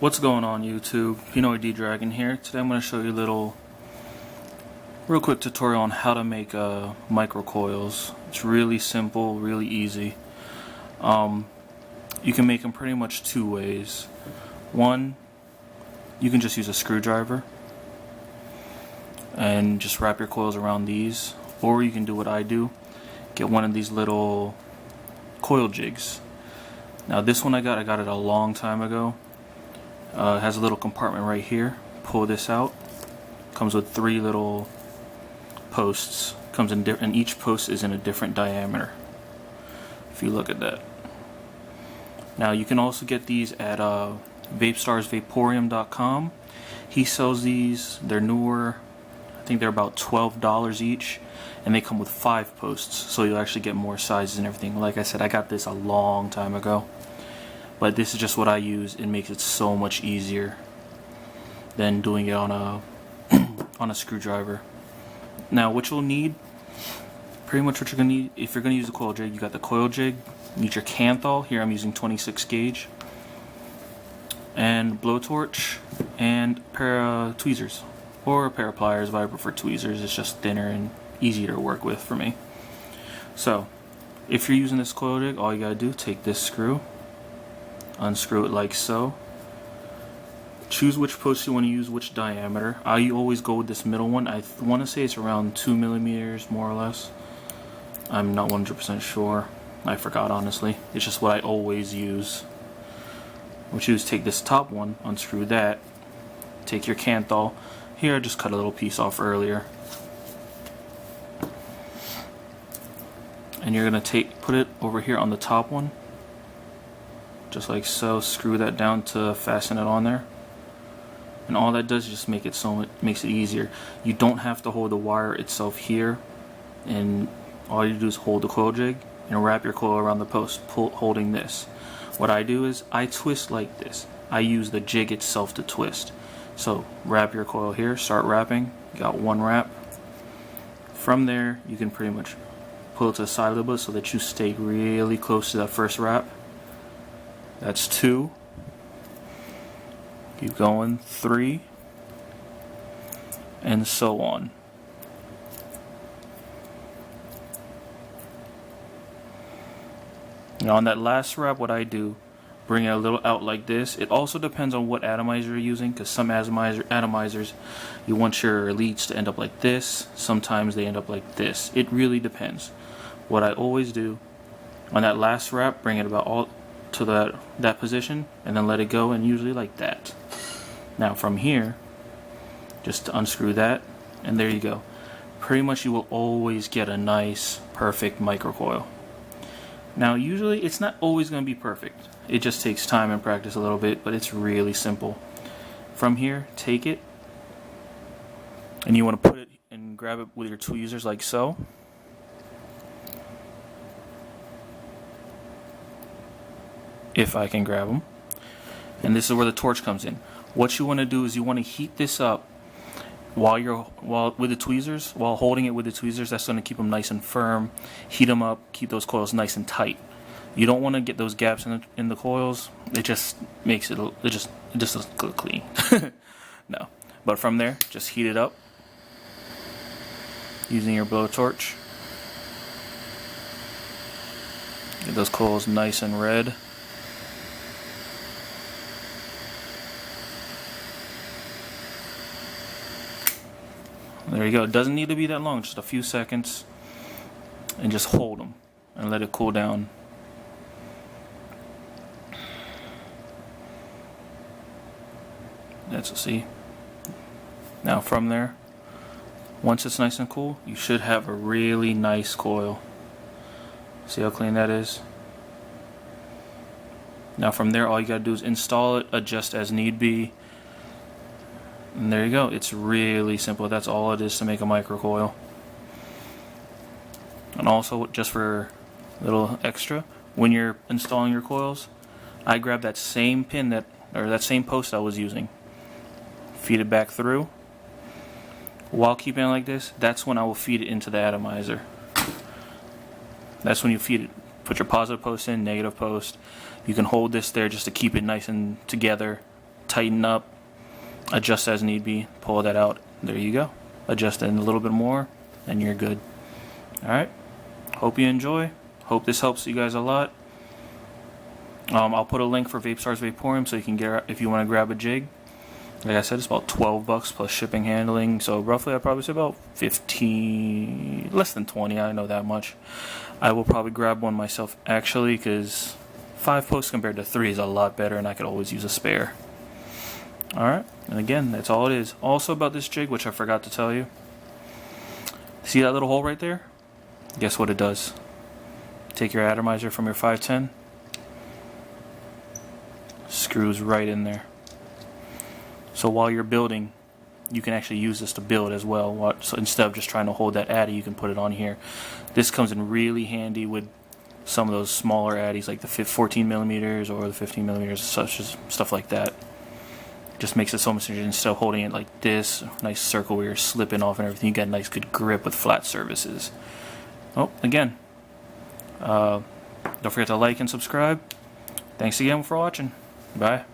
What's going on YouTube? Pinoy D Dragon here. Today I'm going to show you a real quick tutorial on how to make micro coils. It's really simple, really easy. You can make them pretty much two ways. One, you can just use a screwdriver and just wrap your coils around these, or you can do what I do, get one of these little coil jigs. Now this one I got it a long time ago. It has a little compartment right here. Pull this out. Comes with three little posts. Comes in and each post is in a different diameter. If you look at that. Now you can also get these at VapestarsVaporium.com. He sells these. They're newer. I think they're about $12 each, and they come with 5 posts, so you'll actually get more sizes and everything. Like I said, I got this a long time ago. But this is just what I use. It makes it so much easier than doing it on a on a screwdriver. Now, what you'll need, pretty much what you're gonna need, if you're gonna use a coil jig, you got the coil jig. You need your Kanthal. Here I'm using 26 gauge, and blowtorch, and a pair of tweezers, or a pair of pliers. If I prefer tweezers, it's just thinner and easier to work with for me. So, if you're using this coil jig, all you gotta do, take this screw. Unscrew it like so. Choose which post you want to use, which diameter. I always go with this middle one. I want to say it's around 2 millimeters, more or less. I'm not 100% sure. I forgot, honestly. It's just what I always use. What you do is take this top one, unscrew that, take your Kanthal. Here I just cut a little piece off earlier. And you're going to put it over here on the top one. Just like so. Screw that down to fasten it on there, and all that does is just make it so it makes it easier. You don't have to hold the wire itself here, and all you do is hold the coil jig and wrap your coil around the post, holding this. What I do is I twist like this. I use the jig itself to twist. So wrap your coil here, start wrapping. You got one wrap. From there you can pretty much pull it to the side a little bit so that you stay really close to that first wrap. That's 2. Keep going. 3. And so on. Now on that last wrap, what I do, bring it a little out like this. It also depends on what atomizer you're using, because some atomizers, you want your leads to end up like this. Sometimes they end up like this. It really depends. What I always do, on that last wrap, bring it about all to that position, and then let it go, and usually like that. Now from here, just unscrew that, and there you go. Pretty much you will always get a nice, perfect microcoil. Now usually it's not always going to be perfect. It just takes time and practice a little bit, but it's really simple. From here, take it, and you want to put it and grab it with your tweezers like so. If I can grab them. And this is where the torch comes in. What you want to do is you want to heat this up while with the tweezers, while holding it with the tweezers. That's going to keep them nice and firm. Heat them up, keep those coils nice and tight. You don't want to get those gaps in the coils. It just makes it just doesn't clean. No. But from there, just heat it up using your blowtorch. Get those coils nice and red. There you go. It doesn't need to be that long, just a few seconds, and just hold them and let it cool down. That's see. Now from there, once it's nice and cool, you should have a really nice coil. See how clean that is? Now from there, all you gotta do is install it, adjust as need be. And there you go. It's really simple. That's all it is to make a microcoil. And also, just for a little extra, when you're installing your coils, I grab that same pin that same post I was using, feed it back through. While keeping it like this, that's when I will feed it into the atomizer. That's when you feed it. Put your positive post in, negative post. You can hold this there just to keep it nice and together, tighten up, adjust as need be, pull that out. There you go. Adjust it in a little bit more, and you're good. Alright, hope you enjoy. Hope this helps you guys a lot. I'll put a link for VapeStar's Vaporium so you can get, if you want to grab a jig. Like I said, it's about $12 plus shipping, handling. So roughly, I'd probably say about 15, less than 20. I know that much. I will probably grab one myself actually, because 5 posts compared to 3 is a lot better, and I could always use a spare. All right, and again, that's all it is. Also about this jig, which I forgot to tell you. See that little hole right there? Guess what it does? Take your atomizer from your 510, screws right in there. So while you're building, you can actually use this to build as well. So instead of just trying to hold that addy, you can put it on here. This comes in really handy with some of those smaller addies, like the 14 millimeters or the 15 millimeters, such as stuff like that. Just makes it so much easier instead of holding it like this, nice circle where you're slipping off and everything. You get a nice good grip with flat surfaces. Oh, again, don't forget to like and subscribe. Thanks again for watching. Bye.